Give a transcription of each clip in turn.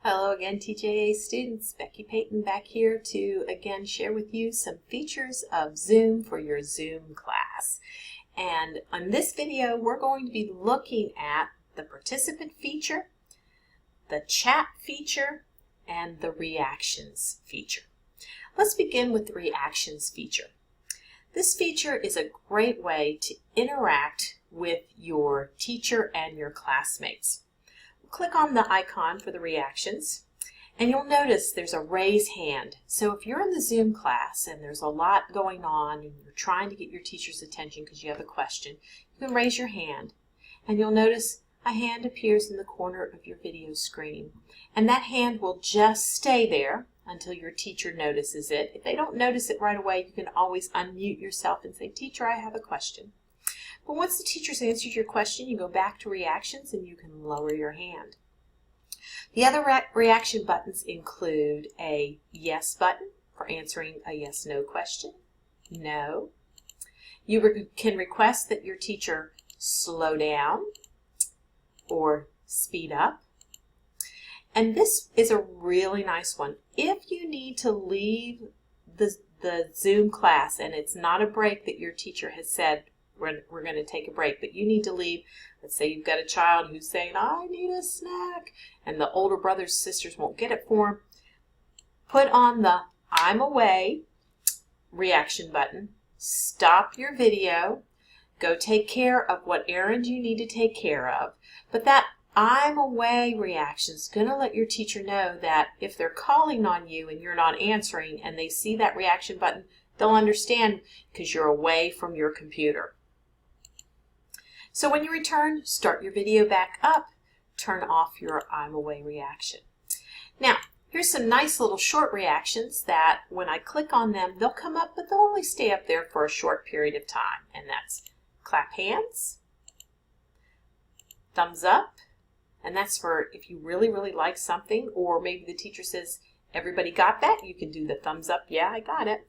Hello again, TJACE students. Becky Payton back here to again share with you some features of Zoom for your Zoom class. And on this video, we're going to be looking at the participant feature, the chat feature, and the reactions feature. Let's begin with the reactions feature. This feature is a great way to interact with your teacher and your classmates. Click on the icon for the reactions and you'll notice there's a raise hand. So if you're in the Zoom class and there's a lot going on and you're trying to get your teacher's attention because you have a question, you can raise your hand and you'll notice a hand appears in the corner of your video screen, and that hand will just stay there until your teacher notices it. If they don't notice it right away, you can always unmute yourself and say, "Teacher, I have a question." But once the teacher's answered your question, you go back to reactions and you can lower your hand. The other reaction buttons include a yes button for answering a yes/no question. No. You can request that your teacher slow down or speed up. And this is a really nice one. If you need to leave the Zoom class and it's not a break that your teacher has said, we're going to take a break, but you need to leave. Let's say you've got a child who's saying, "I need a snack," and the older brothers, sisters won't get it for him. Put on the "I'm away" reaction button, stop your video, go take care of what errand you need to take care of. But that "I'm away" reaction is going to let your teacher know that if they're calling on you and you're not answering and they see that reaction button, they'll understand because you're away from your computer. So when you return, start your video back up, turn off your "I'm away" reaction. Now, here's some nice little short reactions that when I click on them, they'll come up, but they'll only stay up there for a short period of time. And that's clap hands, thumbs up, and that's for if you really, really like something, or maybe the teacher says, "Everybody got that?" You can do the thumbs up, "Yeah, I got it."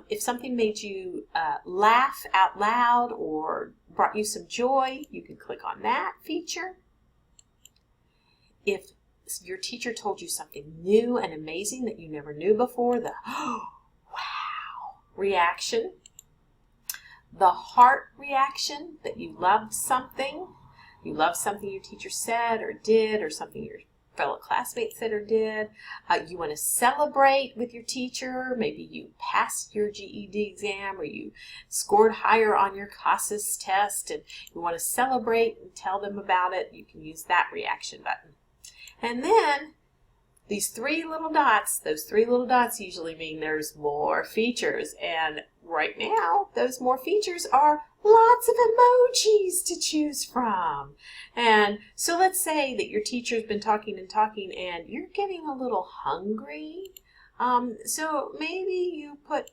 If something made you laugh out loud or brought you some joy, you can click on that feature. If your teacher told you something new and amazing that you never knew before, the "Oh, wow" reaction. The heart reaction, that you loved something. You loved something your teacher said or did, or something your fellow classmates said or did. You want to celebrate with your teacher. Maybe you passed your GED exam or you scored higher on your CASAS test and you want to celebrate and tell them about it. You can use that reaction button. And then these three little dots, those three little dots usually mean there's more features. And right now, those more features are lots of emojis to choose from. And so let's say that your teacher's been talking and talking and you're getting a little hungry. So maybe you put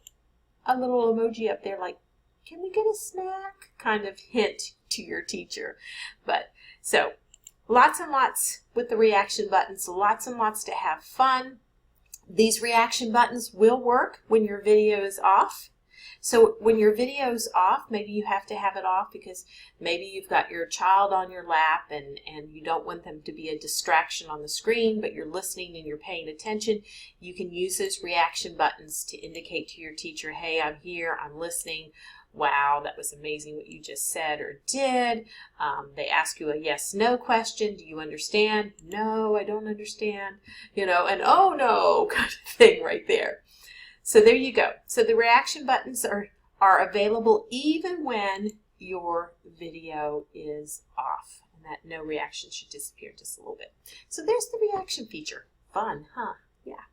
a little emoji up there like, "Can we get a snack?" kind of hint to your teacher. But so lots and lots with the reaction buttons, lots and lots to have fun. These reaction buttons will work when your video is off. So when your video is off, maybe you have to have it off because maybe you've got your child on your lap and you don't want them to be a distraction on the screen, but you're listening and you're paying attention. You can use those reaction buttons to indicate to your teacher, "Hey, I'm here, I'm listening. Wow, that was amazing what you just said or did." They ask you a yes/no question. "Do you understand?" "No, I don't understand." And "oh no" kind of thing right there. So there you go. So the reaction buttons are available even when your video is off. And that no reaction should disappear just a little bit. So there's the reaction feature. Fun, huh? Yeah.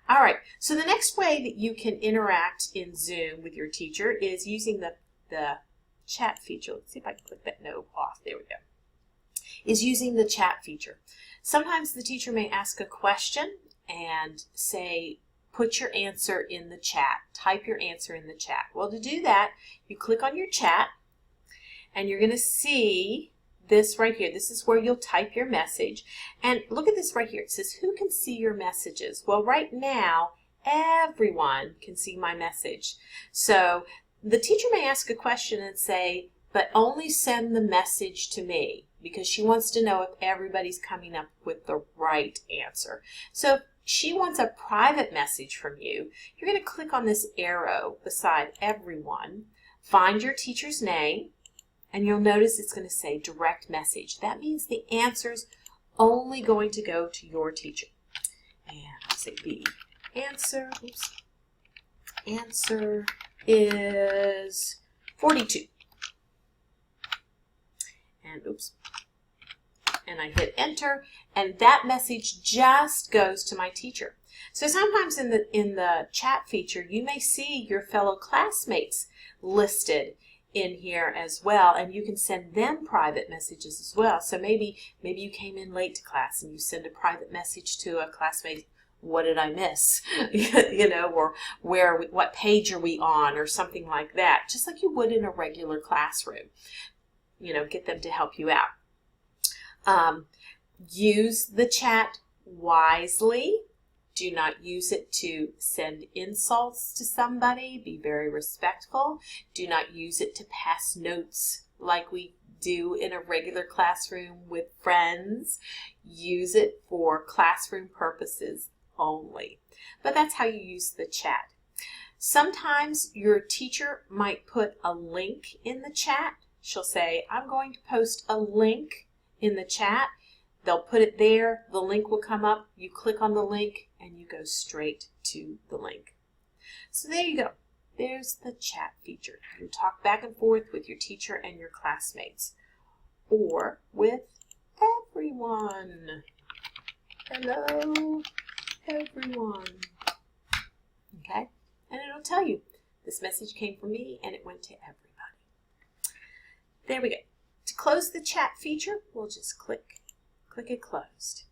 All right. So the next way that you can interact in Zoom with your teacher is using the chat feature. Let's see if I can click that no off. There we go. Is using the chat feature. Sometimes the teacher may ask a question and say, "Put your answer in the chat." Type your answer in the chat. Well, to do that, you click on your chat and you're going to see this right here. This is where you'll type your message. And look at this right here. It says, "Who can see your messages?" Well, right now, everyone can see my message. So the teacher may ask a question and say, "But only send the message to me." because she wants to know if everybody's coming up with the right answer. So if she wants a private message from you, you're going to click on this arrow beside everyone, find your teacher's name, and you'll notice it's going to say direct message. That means the answer's only going to go to your teacher. And I'll say the answer, answer is 42. And and I hit enter, and that message just goes to my teacher. So sometimes in the chat feature, you may see your fellow classmates listed in here as well, and you can send them private messages as well. So maybe you came in late to class and you send a private message to a classmate, what did I miss? You know, or what page are we on, or something like that, just like you would in a regular classroom. You know, get them to help you out. Use the chat wisely. Do not use it to send insults to somebody. Be very respectful. Do not use it to pass notes like we do in a regular classroom with friends. Use it for classroom purposes only. But that's how you use the chat. Sometimes your teacher might put a link in the chat. She'll say, I'm going to post a link in the chat. They'll put it there. The link will come up. You click on the link and you go straight to the link. So there you go. There's the chat feature. You can talk back and forth with your teacher and your classmates, or with everyone. Hello, everyone. Okay? And it'll tell you, this message came from me and it went to everybody. There we go. To close the chat feature, we'll just click it closed.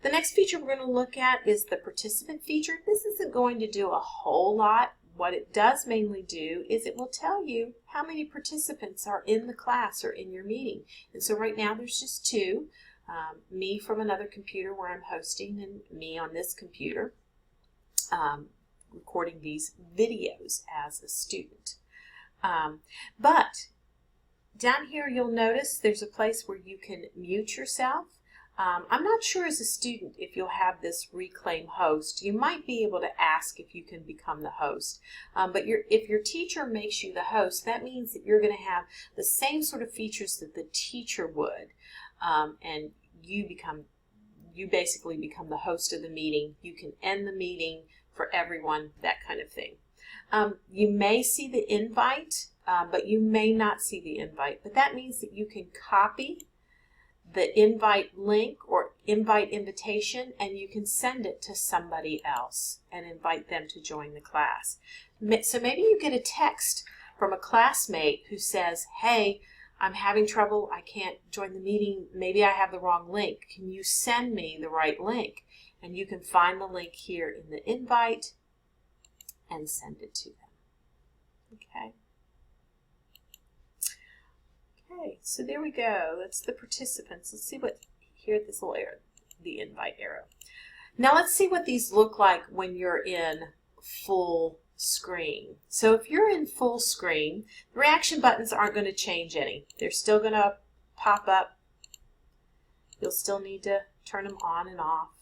The next feature we're going to look at is the participant feature. This isn't going to do a whole lot. What it does mainly do is it will tell you how many participants are in the class or in your meeting. And so right now there's just two, me from another computer where I'm hosting and me on this computer, recording these videos as a student. But down here you'll notice there's a place where you can mute yourself. I'm not sure as a student if you'll have this reclaim host. You might be able to ask if you can become the host. But if your teacher makes you the host, that means that you're going to have the same sort of features that the teacher would. And you basically become the host of the meeting. You can end the meeting for everyone, that kind of thing. You may see the invite, but you may not see the invite. But that means that you can copy the invite link or invite invitation, and you can send it to somebody else and invite them to join the class. So maybe you get a text from a classmate who says, hey, I'm having trouble, I can't join the meeting, maybe I have the wrong link. Can you send me the right link? And you can find the link here in the invite and send it to them. Okay. Okay, so there we go. That's the participants. Let's see what, here at this little arrow, the invite arrow. Now let's see what these look like when you're in full screen. So if you're in full screen, the reaction buttons aren't going to change any. They're still going to pop up. You'll still need to turn them on and off.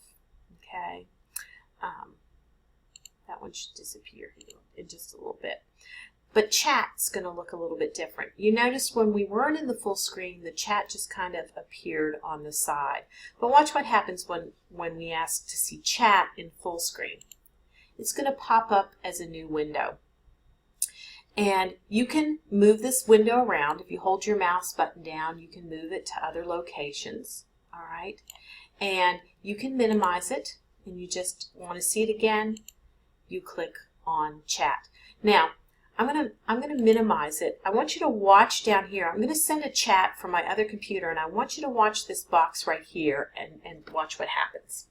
Okay. That one should disappear here in just a little bit. But chat's going to look a little bit different. You noticed when we weren't in the full screen, the chat just kind of appeared on the side. But watch what happens when we ask to see chat in full screen. It's going to pop up as a new window. And you can move this window around. If you hold your mouse button down, you can move it to other locations. All right. And you can minimize it. And you just want to see it again, you click on chat. Now, I'm going to minimize it. I want you to watch down here. I'm going to send a chat from my other computer, and I want you to watch this box right here and watch what happens.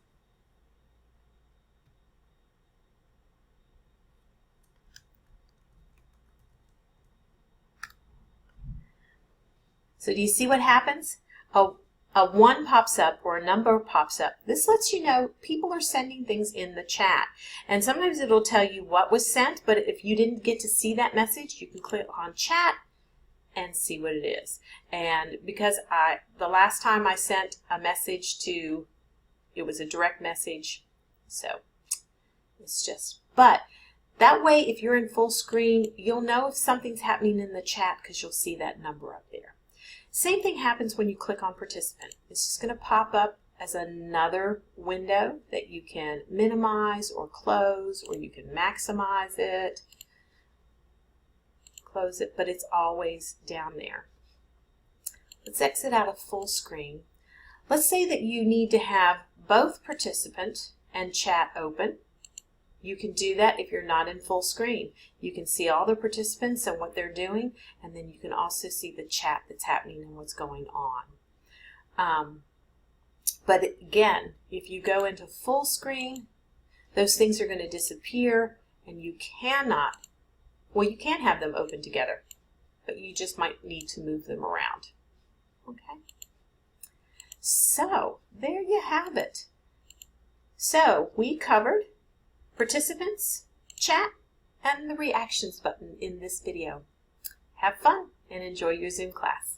So do you see what happens? A 1 pops up or a number pops up. This lets you know people are sending things in the chat. And sometimes it'll tell you what was sent, but if you didn't get to see that message, you can click on chat and see what it is. And because the last time I sent a message to, it was a direct message, so it's just, but that way if you're in full screen, you'll know if something's happening in the chat because you'll see that number up there. Same thing happens when you click on participant. It's just going to pop up as another window that you can minimize or close, or you can maximize it, close it, but it's always down there. Let's exit out of full screen. Let's say that you need to have both participant and chat open. You can do that if you're not in full screen. You can see all the participants and what they're doing, and then you can also see the chat that's happening and what's going on. But again, if you go into full screen, those things are going to disappear, and you cannot, well, you can have them open together, but you just might need to move them around. Okay? So, there you have it. So, we covered participants, chat, and the reactions button in this video. Have fun and enjoy your Zoom class.